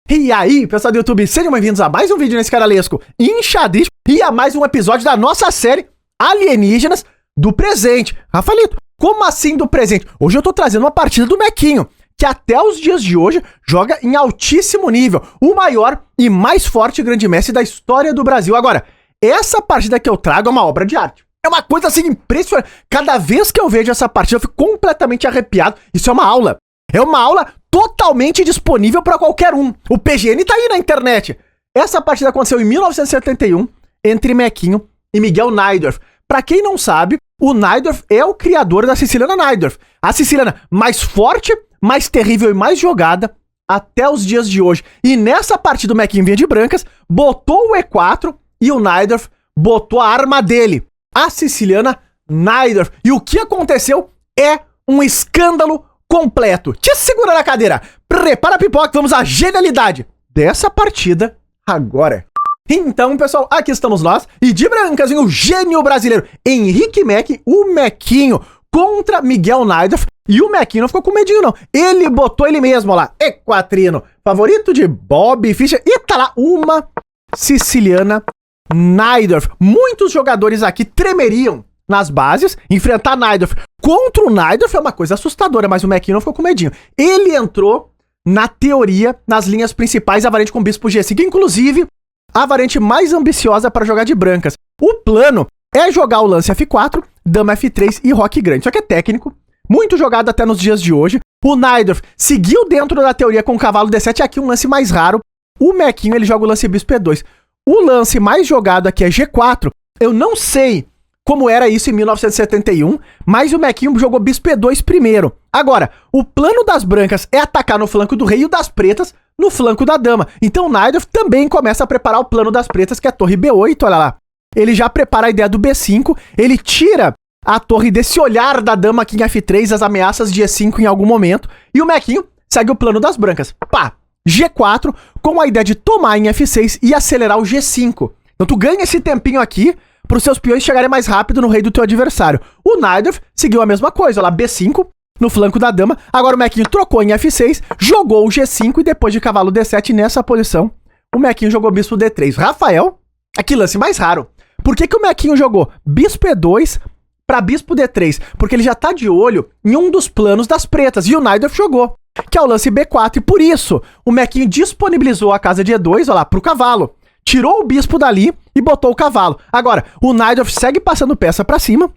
E aí, pessoal do YouTube, sejam bem-vindos a mais um vídeo nesse canalesco enxadrístico e a mais um episódio da nossa série Alienígenas do Presente. Rafaelito, como assim do presente? Hoje eu tô trazendo uma partida do Mequinho, que até os dias de hoje joga em altíssimo nível, o maior e mais forte grande mestre da história do Brasil. Agora, essa partida que eu trago é uma obra de arte. É uma coisa assim impressionante. Cada vez que eu vejo essa partida eu fico completamente arrepiado. Isso é uma aula. É uma aula totalmente disponível para qualquer um. O PGN tá aí na internet. Essa partida aconteceu em 1971 entre Mequinho e Miguel Najdorf. Pra quem não sabe, o Najdorf é o criador da Siciliana Najdorf. A Siciliana mais forte, mais terrível e mais jogada até os dias de hoje. E nessa partida o Mequinho vinha de brancas, botou o E4 e o Najdorf botou a arma dele, a Siciliana Najdorf. E o que aconteceu é um escândalo completo. Te segura na cadeira, prepara a pipoca, vamos à genialidade dessa partida agora. Então, pessoal, aqui estamos nós, e de brancas vem o gênio brasileiro Henrique Mec, o Mequinho, contra Miguel Najdorf, e o Mequinho não ficou com medinho não, ele botou ele mesmo, ó lá, E4, favorito de Bob Fischer, e tá lá uma Siciliana Najdorf. Muitos jogadores aqui tremeriam nas bases. Enfrentar Najdorf contra o Najdorf é uma coisa assustadora, mas o Mequinho não ficou com medinho. Ele entrou na teoria, nas linhas principais, a variante com bispo G5, inclusive a variante mais ambiciosa para jogar de brancas. O plano é jogar o lance F4, dama F3 e roque grande. Só que é técnico, muito jogado até nos dias de hoje. O Najdorf seguiu dentro da teoria com o cavalo D7, aqui um lance mais raro. O Mequinho, ele joga o lance bispo E2. O lance mais jogado aqui é G4. Eu não sei como era isso em 1971, mas o Mequinho jogou bispo E2 primeiro. Agora, o plano das brancas é atacar no flanco do rei e o das pretas no flanco da dama. Então o Najdorf também começa a preparar o plano das pretas, que é a torre B8, olha lá. Ele já prepara a ideia do B5, ele tira a torre desse olhar da dama aqui em F3, as ameaças de E5 em algum momento, e o Mequinho segue o plano das brancas. Pá! G4, com a ideia de tomar em F6 e acelerar o G5. Então tu ganha esse tempinho aqui para os seus peões chegarem mais rápido no rei do teu adversário. O Najdorf seguiu a mesma coisa, olha lá, B5 no flanco da dama. Agora o Mequinho trocou em F6, jogou o G5 e depois de cavalo D7 nessa posição, o Mequinho jogou bispo D3. Rafael, aqui lance mais raro. Por que que o Mequinho jogou bispo E2 para bispo D3? Porque ele já tá de olho em um dos planos das pretas e o Najdorf jogou, que é o lance B4, e por isso o Mequinho disponibilizou a casa de E2, olha lá, pro cavalo. Tirou o bispo dali e botou o cavalo. Agora, o Najdorf segue passando peça pra cima.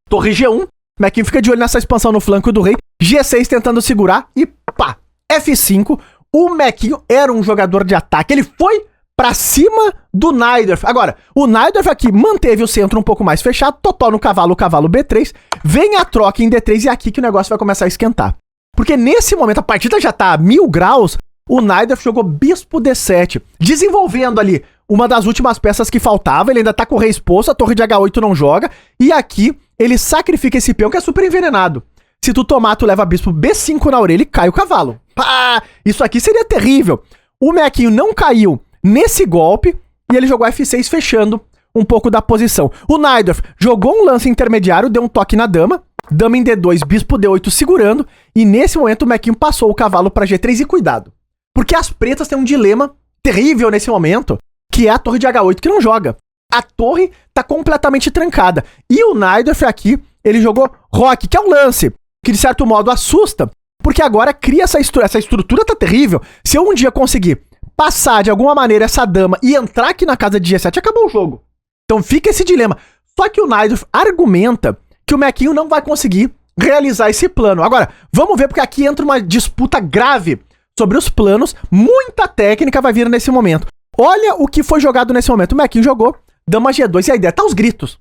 Torre G1, Mequinho fica de olho nessa expansão no flanco do rei. G6 tentando segurar e pá, F5. O Mequinho era um jogador de ataque, ele foi pra cima do Najdorf. Agora, o Najdorf aqui manteve o centro um pouco mais fechado, totó no cavalo, o cavalo B3. Vem a troca em D3 e é aqui que o negócio vai começar a esquentar. Porque nesse momento a partida já tá a 1000 graus, o Najdorf jogou bispo D7, desenvolvendo ali uma das últimas peças que faltava. Ele ainda tá com o rei exposto, a torre de H8 não joga, e aqui ele sacrifica esse peão que é super envenenado. Se tu tomar, tu leva bispo B5 na orelha e cai o cavalo. Pá! Isso aqui seria terrível. O Mequinho não caiu nesse golpe e ele jogou F6 fechando um pouco da posição. O Najdorf jogou um lance intermediário, deu um toque na dama, dama em D2, bispo D8 segurando, e nesse momento o Mequinho passou o cavalo para G3 e cuidado. Porque as pretas têm um dilema terrível nesse momento, que é a torre de H8 que não joga. A torre tá completamente trancada. E o Najdorf aqui, ele jogou roque, que é um lance, que de certo modo assusta, porque agora cria essa estrutura tá terrível. Se eu um dia conseguir passar de alguma maneira essa dama e entrar aqui na casa de G7, acabou o jogo. Então fica esse dilema. Só que o Najdorf argumenta que o Mequinho não vai conseguir realizar esse plano. Agora, vamos ver, porque aqui entra uma disputa grave sobre os planos, muita técnica vai vir nesse momento. Olha o que foi jogado nesse momento. O Mequinho jogou dama G2 e a ideia tá os gritos.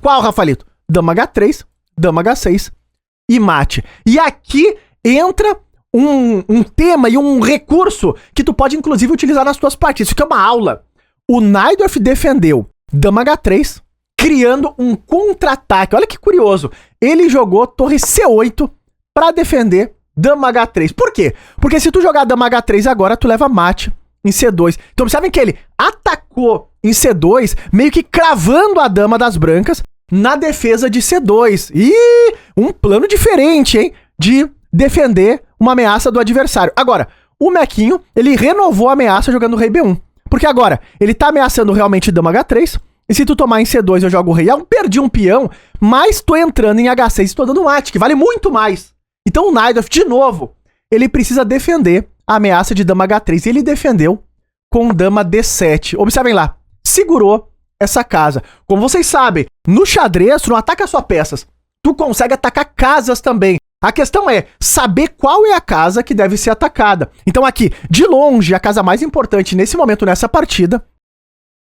Qual, Rafaelito? Dama H3, dama H6 e mate. E aqui entra um tema e um recurso que tu pode inclusive utilizar nas tuas partidas. Isso aqui é uma aula. O Najdorf defendeu dama H3, criando um contra-ataque. Olha que curioso. Ele jogou torre C8 para defender dama H3. Por quê? Porque se tu jogar dama H3 agora, tu leva mate em C2. Então observem que ele atacou em C2, meio que cravando a dama das brancas na defesa de C2. E um plano diferente, hein? De defender uma ameaça do adversário. Agora, o Mequinho, ele renovou a ameaça jogando o rei B1. Porque agora, ele tá ameaçando realmente dama H3, e se tu tomar em C2 eu jogo o rei A1, perdi um peão, mas tô entrando em H6 e tô dando mate, que vale muito mais. Então o Najdorf, de novo, ele precisa defender a ameaça de dama H3, e ele defendeu com dama D7. Observem lá, segurou essa casa. Como vocês sabem, no xadrez, tu não ataca só peças, tu consegue atacar casas também. A questão é saber qual é a casa que deve ser atacada. Então aqui, de longe, a casa mais importante nesse momento, nessa partida,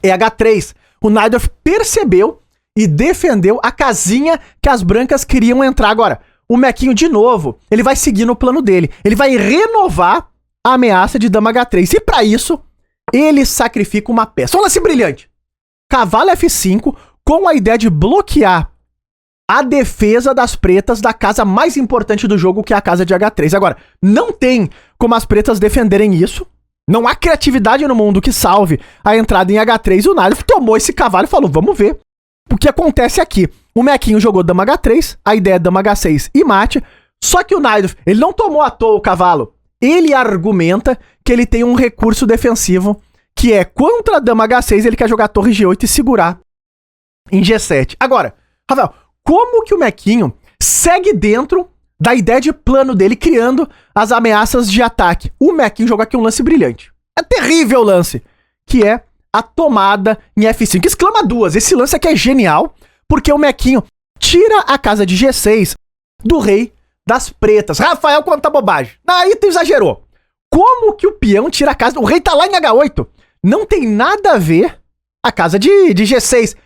é H3. O Najdorf percebeu e defendeu a casinha que as brancas queriam entrar. Agora, o Mequinho, de novo, ele vai seguir no plano dele. Ele vai renovar a ameaça de dama H3. E para isso, ele sacrifica uma peça. Um lance brilhante. Cavalo F5 com a ideia de bloquear a defesa das pretas da casa mais importante do jogo, que é a casa de H3. Agora, não tem como as pretas defenderem isso. Não há criatividade no mundo que salve a entrada em H3. O Najdorf tomou esse cavalo e falou, vamos ver o que acontece aqui. O Mequinho jogou dama H3, a ideia é dama H6 e mate. Só que o Najdorf, ele não tomou à toa o cavalo. Ele argumenta que ele tem um recurso defensivo, que é contra a dama H6, ele quer jogar torre G8 e segurar em G7. Agora, Rafael, como que o Mequinho segue dentro da ideia de plano dele, criando as ameaças de ataque? O Mequinho jogou aqui um lance brilhante. É terrível lance, que é a tomada em F5. Exclama duas. Esse lance aqui é genial, porque o Mequinho tira a casa de G6 do rei das pretas. Rafael, quanta bobagem. Aí tu exagerou. Como que o peão tira a casa? O rei tá lá em H8. Não tem nada a ver a casa de G6.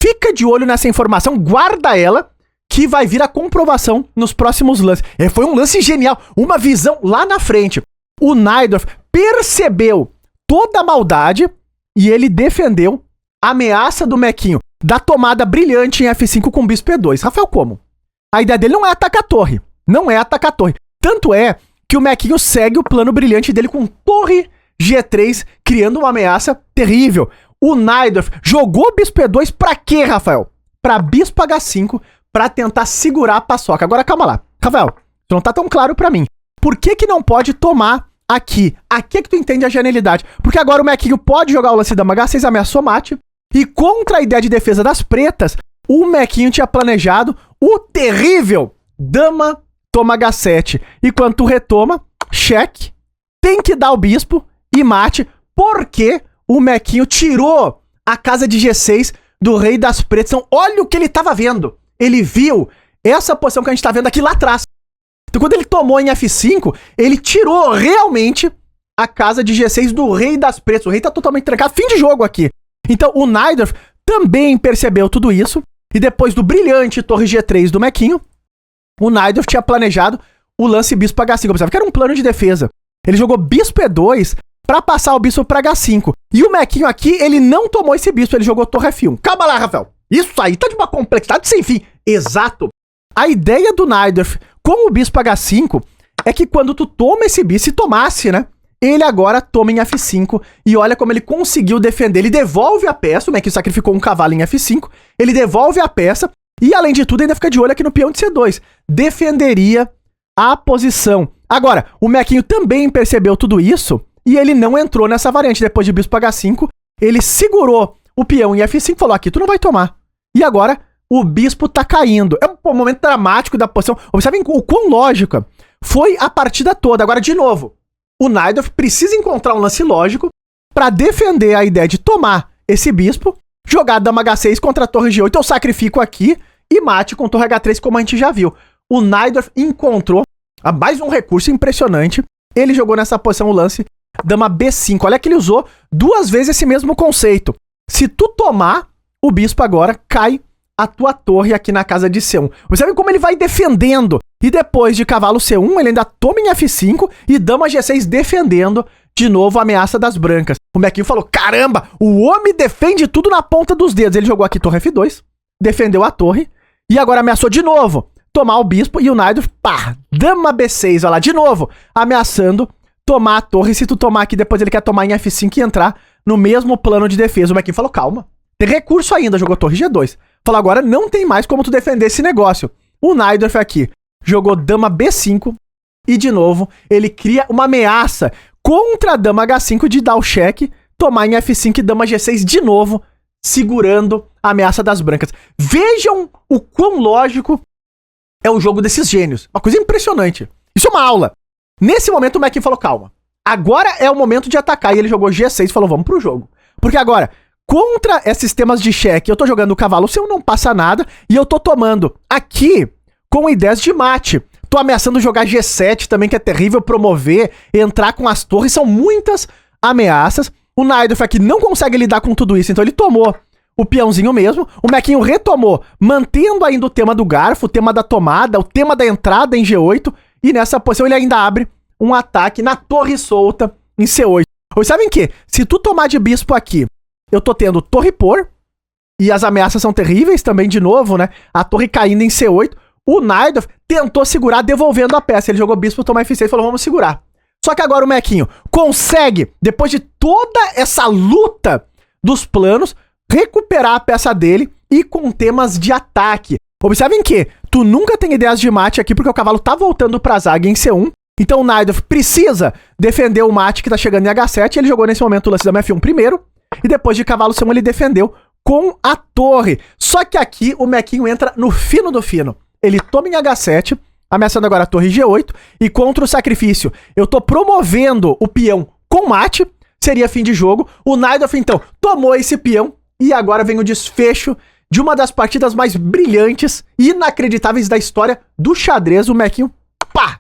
Fica de olho nessa informação, guarda ela, que vai vir a comprovação nos próximos lances. Foi um lance genial, uma visão lá na frente. O Najdorf percebeu toda a maldade e ele defendeu a ameaça do Mequinho da tomada brilhante em F5 com bispo E2. Rafael, como? A ideia dele não é atacar a torre. Não é atacar a torre. Tanto é que o Mequinho segue o plano brilhante dele com torre G3, criando uma ameaça terrível. O Najdorf jogou bispo E2 pra quê, Rafael? Pra bispo H5, pra tentar segurar a paçoca. Agora, calma lá. Rafael, isso não tá tão claro pra mim. Por que que não pode tomar aqui? Aqui é que tu entende a genialidade. Porque agora o Mequinho pode jogar o lance dama H6, ameaçou mate, e contra a ideia de defesa das pretas, o Mequinho tinha planejado o terrível dama toma H7. E quando tu retoma, cheque, tem que dar o bispo e mate, porque o Mequinho tirou a casa de G6 do rei das pretas. Então, olha o que ele tava vendo. Ele viu essa posição que a gente tá vendo aqui lá atrás. Então, quando ele tomou em F5, ele tirou realmente a casa de G6 do rei das pretas. O rei tá totalmente trancado. Fim de jogo aqui. Então, o Najdorf também percebeu tudo isso. E depois do brilhante torre G3 do Mequinho, o Najdorf tinha planejado o lance bispo H5. Eu pensava que era um plano de defesa. Ele jogou bispo E2 pra passar o bispo pra H5. E o Mequinho aqui, ele não tomou esse bispo, ele jogou torre F1. Calma lá, Rafael. Isso aí tá de uma complexidade sem fim. Exato. A ideia do Najdorf com o bispo H5 é que quando tu toma esse bispo, se tomasse, né? Ele agora toma em F5 e olha como ele conseguiu defender. Ele devolve a peça, o Mequinho sacrificou um cavalo em F5, ele devolve a peça e, além de tudo, ainda fica de olho aqui no peão de C2. Defenderia a posição. Agora, o Mequinho também percebeu tudo isso e ele não entrou nessa variante. Depois de bispo H5, ele segurou o peão em F5 e falou, aqui tu não vai tomar. E agora, o bispo tá caindo. É um momento dramático da posição. Observem o quão lógica foi a partida toda. Agora, de novo, o Najdorf precisa encontrar um lance lógico para defender a ideia de tomar esse bispo, jogar dama H6 contra a torre G8. Eu sacrifico aqui e mate com torre H3, como a gente já viu. O Najdorf encontrou mais um recurso impressionante. Ele jogou nessa posição o lance dama B5. Olha que ele usou duas vezes esse mesmo conceito. Se tu tomar, o bispo agora cai a tua torre aqui na casa de C1. Você sabe como ele vai defendendo. E depois de cavalo C1, ele ainda toma em F5 e dama G6 defendendo de novo a ameaça das brancas. O Mequinho falou, caramba, o homem defende tudo na ponta dos dedos. Ele jogou aqui torre F2, defendeu a torre e agora ameaçou de novo tomar o bispo e o Najdorf, pá, dama B6, olha lá, de novo, ameaçando tomar a torre. Se tu tomar aqui, depois ele quer tomar em F5 e entrar no mesmo plano de defesa. O Mequinho falou, calma, tem recurso ainda, jogou torre G2. Falou, agora não tem mais como tu defender esse negócio. O Najdorf aqui jogou dama B5 e, de novo, ele cria uma ameaça contra a dama H5 de dar o cheque, tomar em F5 e dama G6 de novo, segurando a ameaça das brancas. Vejam o quão lógico é o jogo desses gênios. Uma coisa impressionante. Isso é uma aula. Nesse momento o Mequinho falou, calma, agora é o momento de atacar. E ele jogou G6 e falou, vamos pro jogo. Porque agora, contra esses sistemas de cheque, eu tô jogando o cavalo seu, não passa nada, e eu tô tomando aqui com ideias de mate. Tô ameaçando jogar G7 também, que é terrível, promover, entrar com as torres, são muitas ameaças. O Naidorf aqui não consegue lidar com tudo isso, então ele tomou o peãozinho mesmo. O Mequinho retomou, mantendo ainda o tema do garfo, o tema da tomada, o tema da entrada em G8, e nessa posição ele ainda abre um ataque na torre solta em C8. Vocês sabem que, se tu tomar de bispo aqui, eu tô tendo torre por, e as ameaças são terríveis também de novo, né? A torre caindo em C8. O Naidorf tentou segurar devolvendo a peça. Ele jogou bispo, tomar F6 e falou, vamos segurar. Só que agora o Mequinho consegue, depois de toda essa luta dos planos, recuperar a peça dele e com temas de ataque. Observem que tu nunca tem ideias de mate aqui, porque o cavalo tá voltando pra zaga em C1. Então o Naidorf precisa defender o mate que tá chegando em H7. Ele jogou nesse momento o lance da F1 primeiro. E depois de cavalo C1 ele defendeu com a torre. Só que aqui o Mequinho entra no fino do fino. Ele toma em H7, ameaçando agora a torre G8. E contra o sacrifício, eu tô promovendo o peão com mate. Seria fim de jogo. O Naidorf, então, tomou esse peão. E agora vem o desfecho de uma das partidas mais brilhantes e inacreditáveis da história do xadrez. O Mequinho, pá!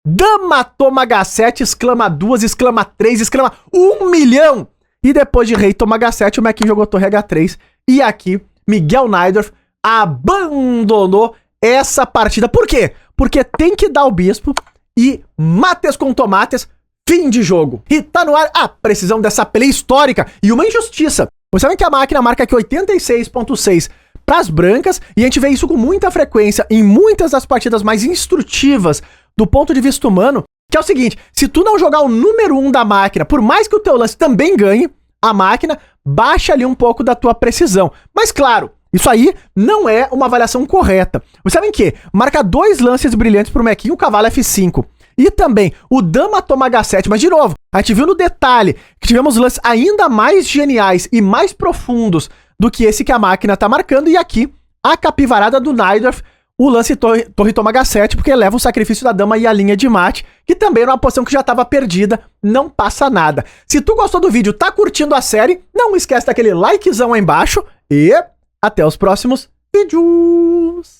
Dama toma H7, exclama 2, exclama 3, exclama 1 milhão! E depois de rei toma H7, o Mequinho jogou torre H3. E aqui, Miguel Naidorf abandonou essa partida. Por quê? Porque tem que dar o bispo e mates com tomates, fim de jogo. E tá no ar a precisão dessa play histórica e uma injustiça. Vocês sabem que a máquina marca aqui 86.6 para as brancas, e a gente vê isso com muita frequência em muitas das partidas mais instrutivas do ponto de vista humano, que é o seguinte, se tu não jogar o número 1 da máquina, por mais que o teu lance também ganhe, a máquina baixa ali um pouco da tua precisão. Mas claro, isso aí não é uma avaliação correta. Vocês sabem que marca 2 lances brilhantes pro Mequinho, o cavalo F5. E também o dama toma H7, mas de novo, a gente viu no detalhe que tivemos lances ainda mais geniais e mais profundos do que esse que a máquina tá marcando. E aqui, a capivarada do Naidorf, o lance torre toma H7, porque leva o sacrifício da dama e a linha de mate, que também era uma posição que já estava perdida, não passa nada. Se tu gostou do vídeo, tá curtindo a série, não esquece daquele likezão aí embaixo e até os próximos vídeos!